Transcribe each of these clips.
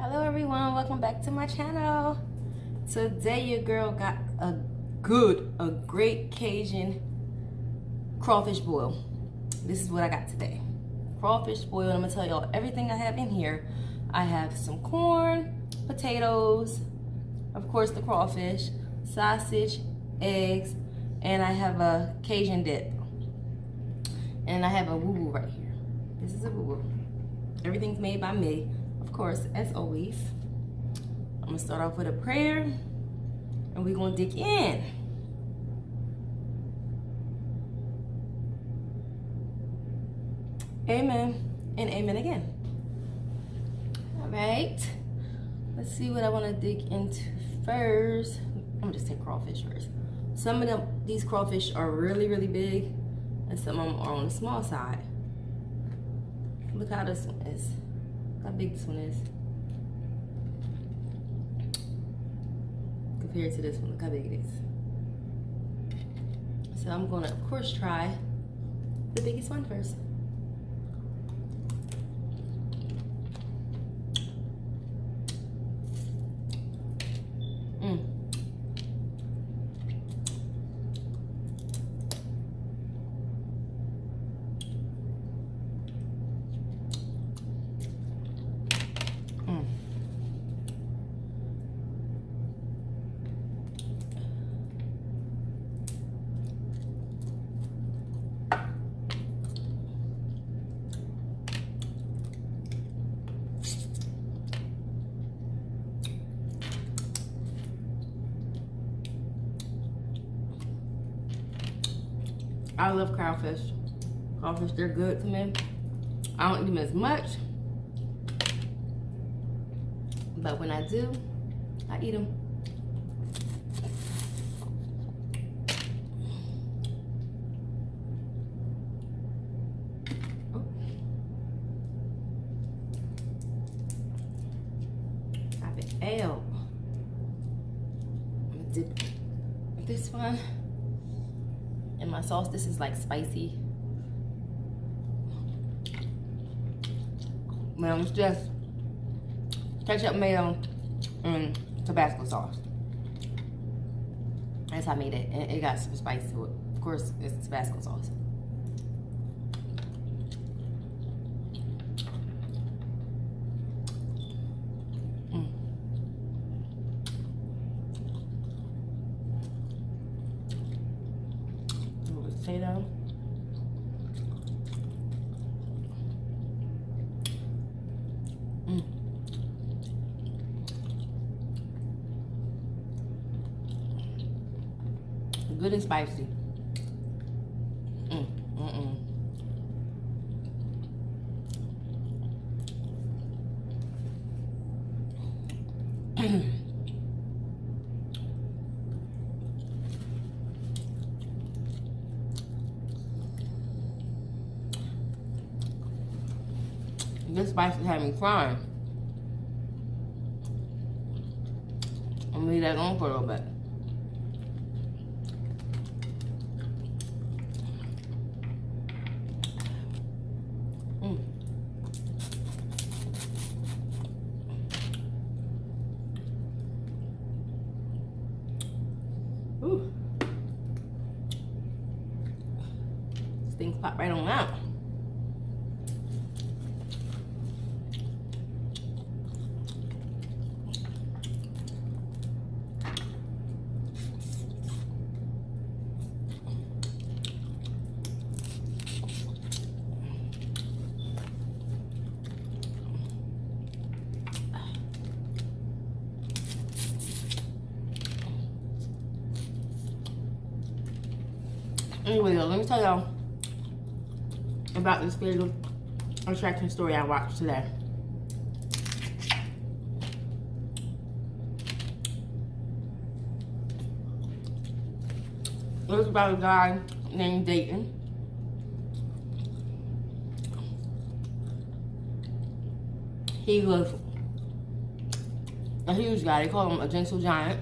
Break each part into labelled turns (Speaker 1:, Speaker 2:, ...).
Speaker 1: Hello everyone, welcome back to my channel. Today your girl got a great Cajun crawfish boil. This is what I got today. Crawfish boil, I'm gonna tell y'all everything I have in here. I have some corn, potatoes, of course the crawfish, sausage, eggs, and I have a Cajun dip. And I have a woo-woo right here. This is a woo-woo. Everything's made by me. Of course, as always, I'm gonna start off with a prayer and we're gonna dig in. Amen and amen again. All right, let's see what I want to dig into first. I'm gonna just take crawfish first. Some of these crawfish are really big and some of them are on the small side. Look how this one is. How big this one is compared to this one. Look how big it is. So I'm gonna, of course, try the biggest one first. I love crawfish. Crawfish, they're good to me. I don't eat them as much, but when I do, I eat them. Pop it out. I'm gonna dip this one. And my sauce, this is like spicy. Man, it's just ketchup, mayo, and Tabasco sauce. That's how I made it. And it got some spice to it. Of course, it's Tabasco sauce. Potato. Good and spicy. This spice is having me crying. I'm gonna leave that on for a little bit. Ooh. This thing's popped right on out. Anyway, let me tell y'all about this fatal attraction story I watched today. It was about a guy named Dayton. He was a huge guy. They call him a gentle giant.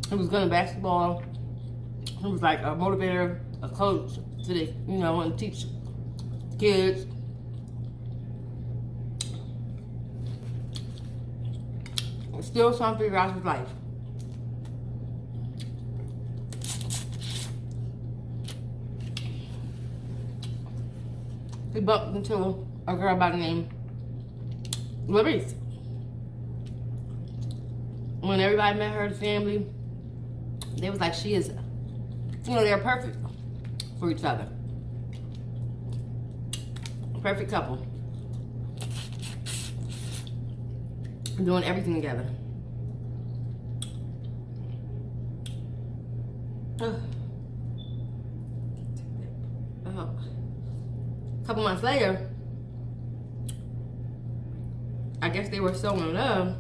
Speaker 1: He was good at basketball. He was like a motivator, a coach to the, want to teach kids. Still trying to figure out his life. He bumped into a girl by the name Larisse. When everybody met her family, they was like, she is, they're perfect for each other. Perfect couple. Doing everything together. A couple months later, I guess they were so in love,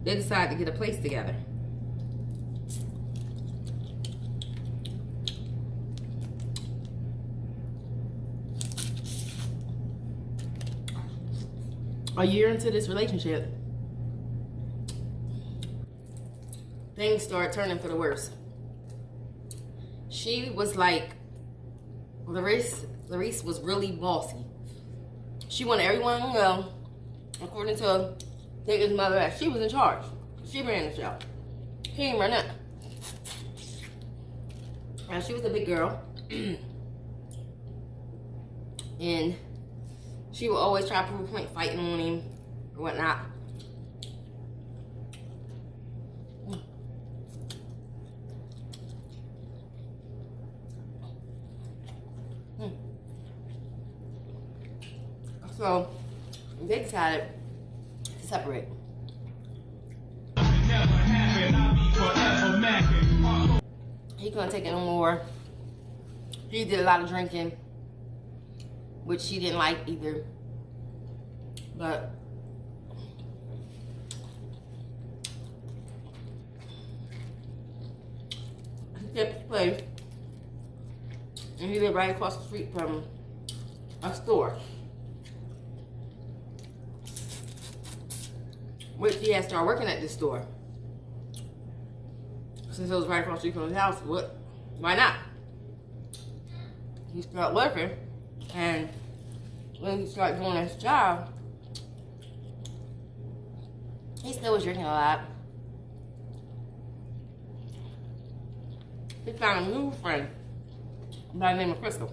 Speaker 1: they decided to get a place together. A year into this relationship, things started turning for the worse. She was like, Larisse was really bossy. She wanted everyone to know, according to David's mother, that she was in charge. She ran the show. He didn't run it. And she was a big girl. And she would always try to prove a point, fighting on him or whatnot. So they decided to separate. He couldn't take it no more. He did a lot of drinking, which she didn't like either. But he kept his place, and he lived right across the street from a store, which he had started working at this store. Since it was right across the street from his house, why not? He started working, and when he started doing his job, he still was drinking a lot. He found a new friend by the name of Crystal.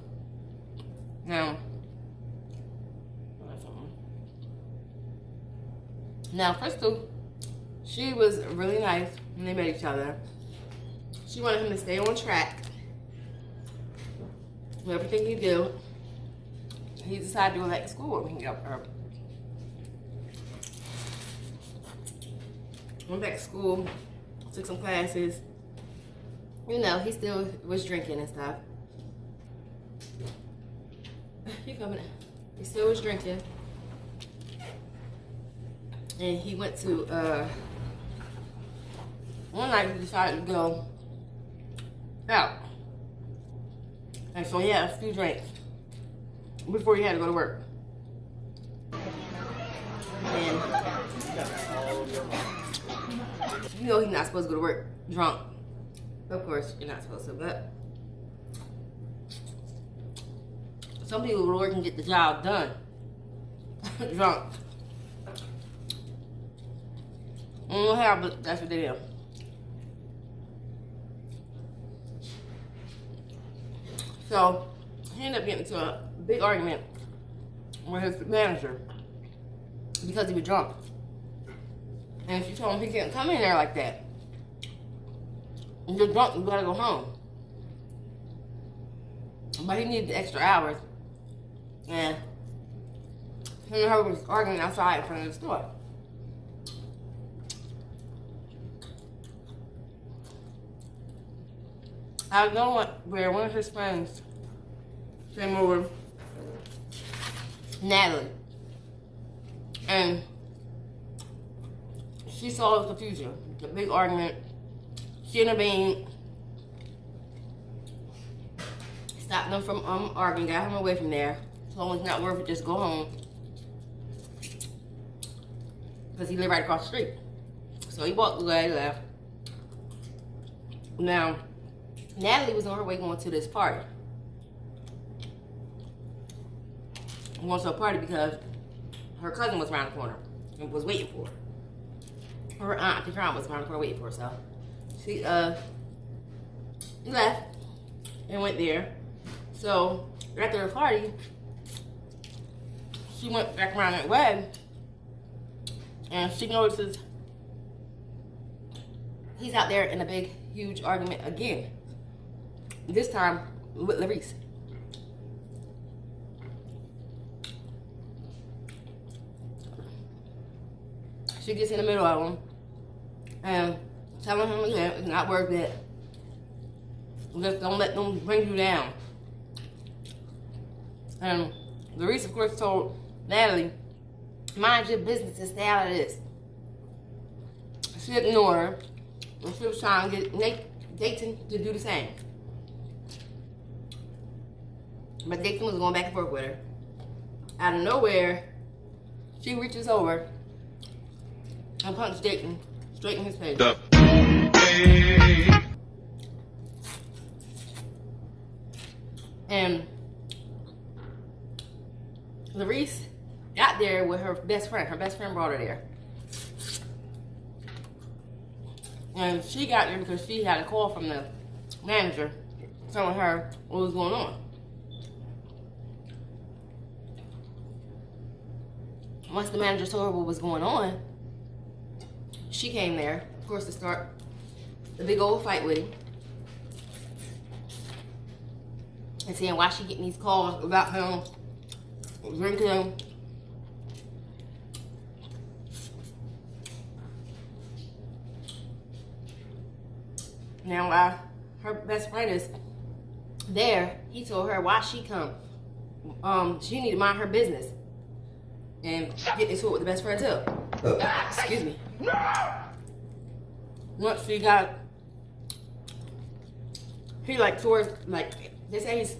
Speaker 1: Now Crystal, she was really nice when they met each other. She wanted him to stay on track with everything he did. He decided to go back to school when he got up. Went back to school, took some classes. You know, he still was drinking and stuff. He coming in. He still was drinking. And he went to, one night he decided to go out. And so he had a few drinks before he had to go to work. And you know he's not supposed to go to work drunk. Of course, you're not supposed to, but some people will work and get the job done drunk. I don't know how, but that's what they do. So he ended up getting into a big argument with his manager because he was drunk. And she told him he can't come in there like that. You're drunk, you gotta go home. But he needed the extra hours. And him and her was arguing outside in front of the store. I know where one of his friends came over, Natalie, and she saw the confusion, the big argument. She intervened, stopped them from arguing, got him away from there. Told him it's not worth it, just go home, because he lived right across the street. So he walked away, left. Now, Natalie was on her way going to this party. Going to a party because her cousin was around the corner and was waiting for her. her aunt, the was around the corner waiting for her, so she left and went there. So after the party, she went back around that way, and she notices he's out there in a big, huge argument again. This time with Larice. She gets in the middle of them and telling him, yeah, it's not worth it. Just don't let them bring you down. And Larice, of course, told Natalie, mind your business and stay out of this. She ignored her, and she was trying to get Dayton to do the same. But Dayton was going back and forth with her. Out of nowhere, she reaches over and punches Dayton straight in his face. And Larice got there with her best friend. Her best friend brought her there. And she got there because she had a call from the manager telling her what was going on. Once the manager told her what was going on, she came there, of course, to start the big old fight with him. And saying why she getting these calls about him drinking. Now, while her best friend is there, he told her why she come. She need to mind her business and get into it with the best friend too. Excuse me. Once she got, he like towards, like, they say he's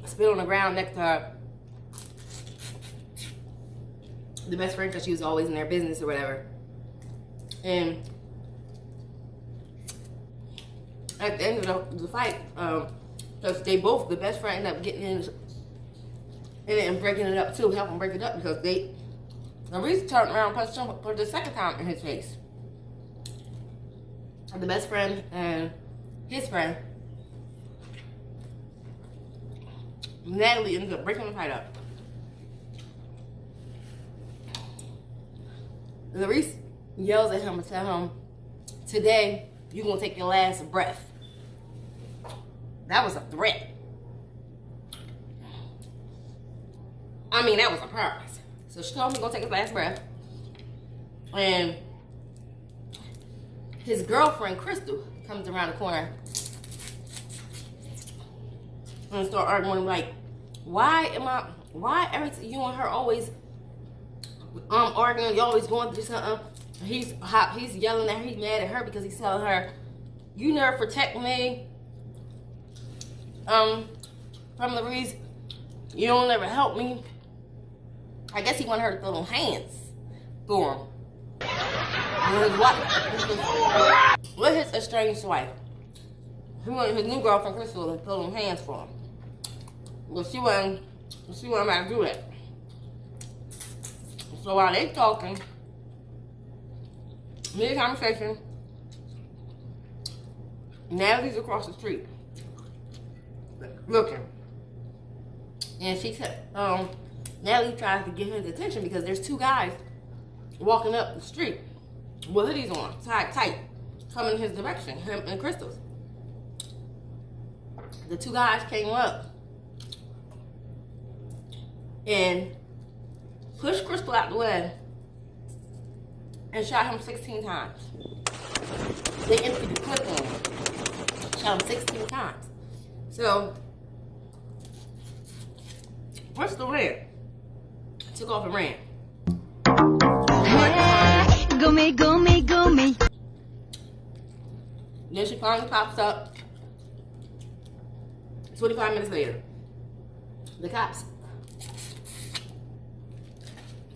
Speaker 1: spit on the ground next to her, the best friend, because she was always in their business or whatever. And at the end of the fight, because they both, the best friend ended up getting in it and breaking it up too, helping break it up, because Larice turned around and punched him for the second time in his face. The best friend and his friend, Natalie, ended up breaking the fight up. Larice yells at him and tells him, today, you're going to take your last breath. That was a threat. I mean, that was a promise. So she told him he's going to take his last breath. And his girlfriend, Crystal, comes around the corner and start arguing like, why every you and her always arguing, you always going through something. He's yelling at her, he's mad at her because he's telling her, you never protect me from Larice, you don't ever help me. I guess he wanted her to throw them hands for him. With his wife, with his estranged wife. He wanted his new girlfriend Crystal to throw them hands for him. But she wasn't about to do that. So while they talking, mid-conversation, Natalie's across the street, looking. And she said, Natalie tries to get his attention because there's two guys walking up the street with hoodies on, tight, coming in his direction, him and Crystal's. The two guys came up and pushed Crystal out the way and shot him 16 times. They emptied the clip on him. Shot him 16 times. So, Crystal ran. Took off and ran.
Speaker 2: Go me, go me, go me.
Speaker 1: Then she finally pops up. 25 minutes later, the cops.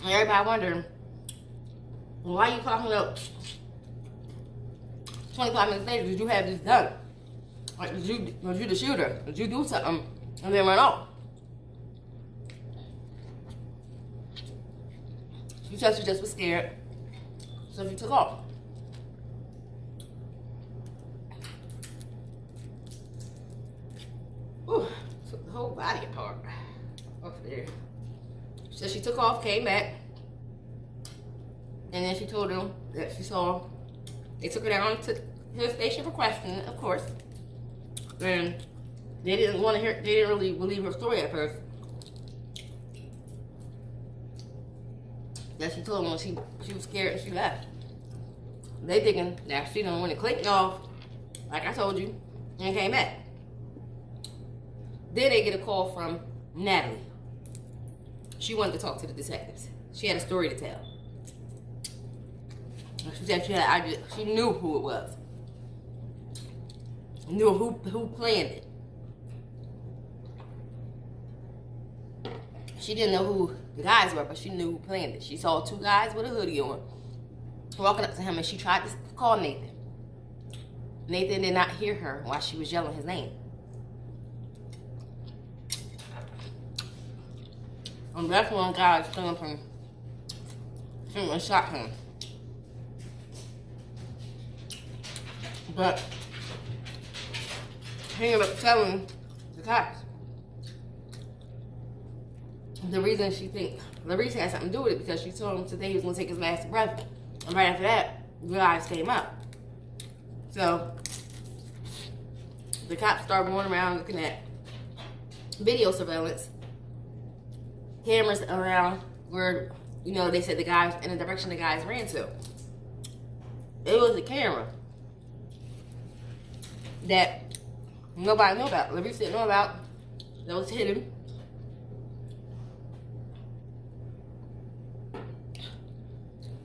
Speaker 1: And everybody wondering, why you popping up 25 minutes later? Did you have this done? Like, was you the shooter? Did you do something and then run off? She said she just was scared. So So she took off. Ooh, took the whole body apart. Off there. So she took off, came back, and then she told him that she saw. They took her down to his station for questioning, of course. And they didn't want to hear. They didn't really believe her story at first. That she told them when she was scared and she left. They thinking that she done went and clicked off, like I told you, and came back. Then they get a call from Natalie. She wanted to talk to the detectives. She had a story to tell. She said she knew who it was. Knew who planned it. She didn't know who the guys were, but she knew who planned it. She saw two guys with a hoodie on walking up to him, and she tried to call Nathan. Nathan did not hear her while she was yelling his name. And that's when guys came from him and shot him. But he ended up telling the cops. The reason had something to do with it because she told him today he was going to take his last breath. And right after that, the guys came up. So the cops started going around looking at video surveillance, cameras around where, you know, they said the guys, in the direction the guys ran to. It was a camera that nobody knew about. Larissa didn't know about. That was hidden.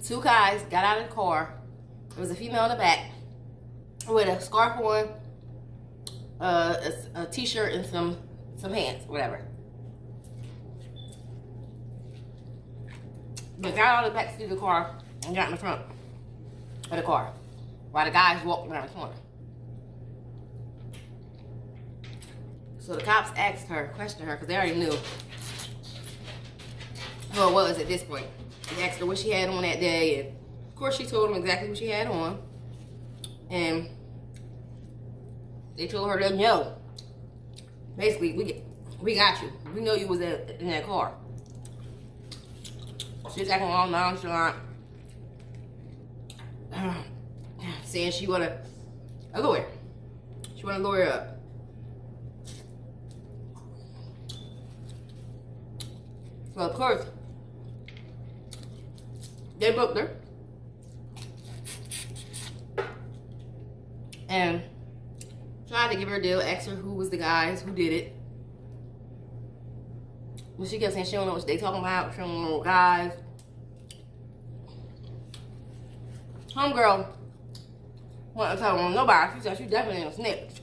Speaker 1: Two guys got out of the car. There was a female in the back with a scarf on, a t-shirt, and some pants, whatever. They got out of the back seat of the car and got in the front of the car while the guys walked around the corner. So the cops questioned her, because they already knew who it was at this point. They asked her what she had on that day, and of course she told them exactly what she had on. And they told her to no. Basically, we got you. We know you was in that car. She was acting all nonchalant, saying she wanted a lawyer. She wanted a lawyer up. So of course, they booked her. And tried to give her a deal, asked her who was the guys, who did it. But she kept saying she don't know what they talking about, she don't know guys. Homegirl wasn't telling nobody. She said she definitely ain't a snitch.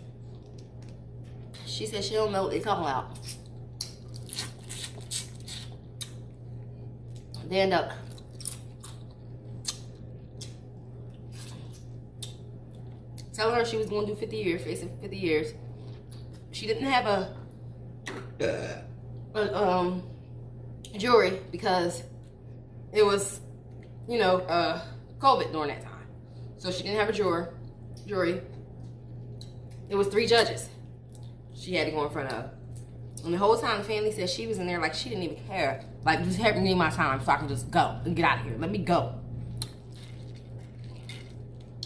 Speaker 1: She said she don't know what they talking about. They end up telling her she was going to do 50 years, facing 50 years. She didn't have a jury because it was, you know, COVID during that time. So she didn't have a jury. It was 3 judges she had to go in front of. And the whole time the family said she was in there like she didn't even care. Like, just help me need my time so I can just go and get out of here. Let me go.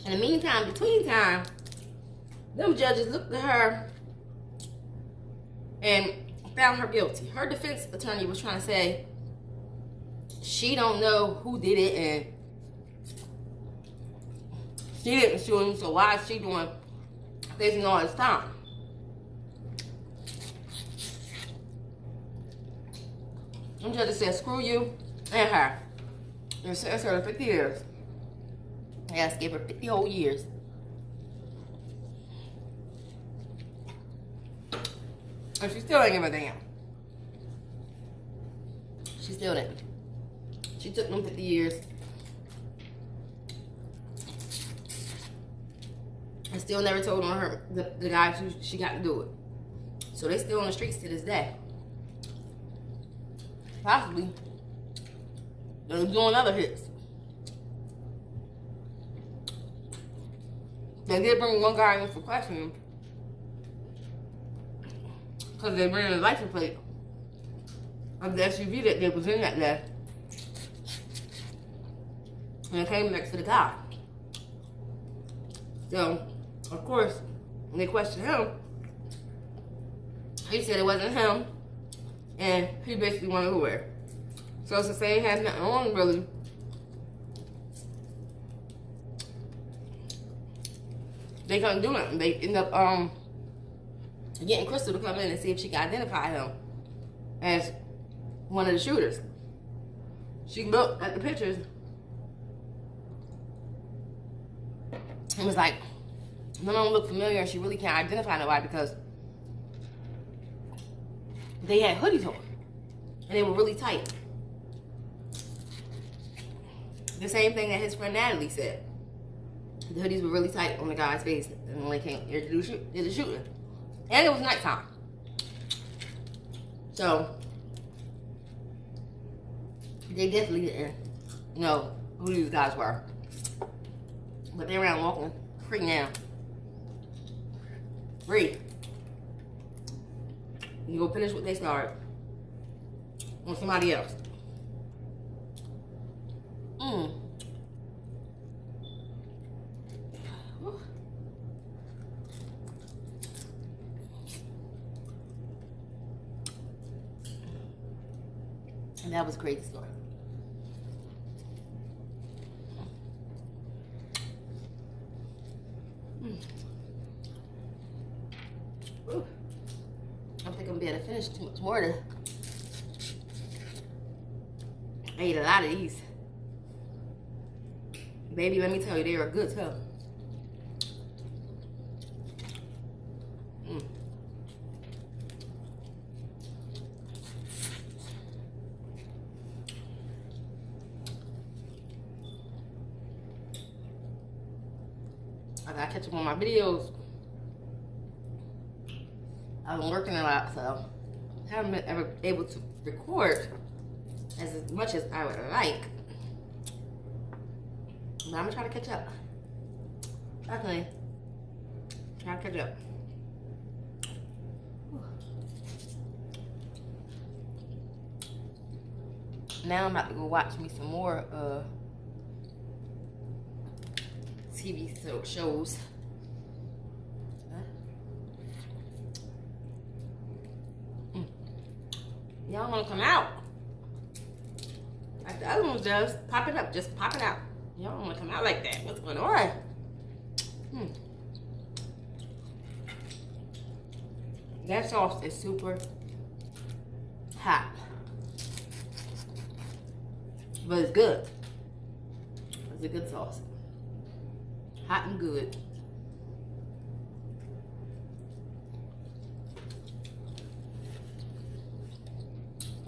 Speaker 1: In the meantime, between time, them judges looked at her and found her guilty. Her defense attorney was trying to say she don't know who did it and she didn't sue him, so why is she facing all this time? Them judges said, screw you and her. And sentenced her to 50 years. Yes, gave her 50 whole years. And she still ain't give a damn. She still didn't. She took them 50 years. And still never told on her, the guy she got to do it. So they still on the streets to this day. Possibly they're doing other hits. They did bring one guy in for questioning because they ran the license plate of the SUV that they was in that day. And it came next to the guy. So, of course, when they questioned him, he said it wasn't him, and he basically wanted to wear. So since they had nothing on, really, they couldn't do nothing. They ended up getting Crystal to come in and see if she could identify him as one of the shooters. She looked at the pictures and was like, none of them look familiar, and she really can't identify nobody because they had hoodies on and they were really tight. The same thing that his friend Natalie said. The hoodies were really tight on the guy's face and when they came here to do the shooting. And it was nighttime. So, they definitely didn't know who these guys were. But they're around walking free now. Free. You go finish what they started on somebody else. And that was a crazy story. I don't think I'm gonna be able to finish too much more. I ate a lot of these. Baby, let me tell you, they are good too. I gotta catch up on my videos. I've been working a lot, so I haven't been ever able to record as much as I would like. But I'm gonna try to catch up. Definitely. Try to catch up. Now I'm about to go watch me some more TV shows. Y'all wanna come out? Like the other ones does. Pop it up, just pop it out. Y'all don't wanna come out like that. What's going on? That sauce is super hot. But it's good. It's a good sauce. Hot and good.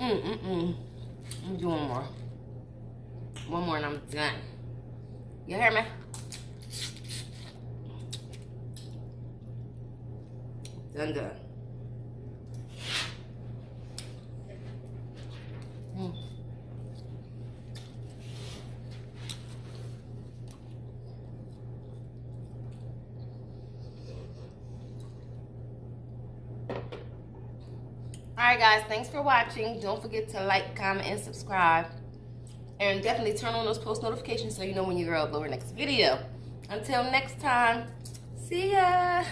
Speaker 1: I'm doing more. One more and I'm done. You hear me? Done. Alright guys, thanks for watching. Don't forget to like, comment, and subscribe. And definitely turn on those post notifications so you know when your girl uploads her next video. Until next time, see ya!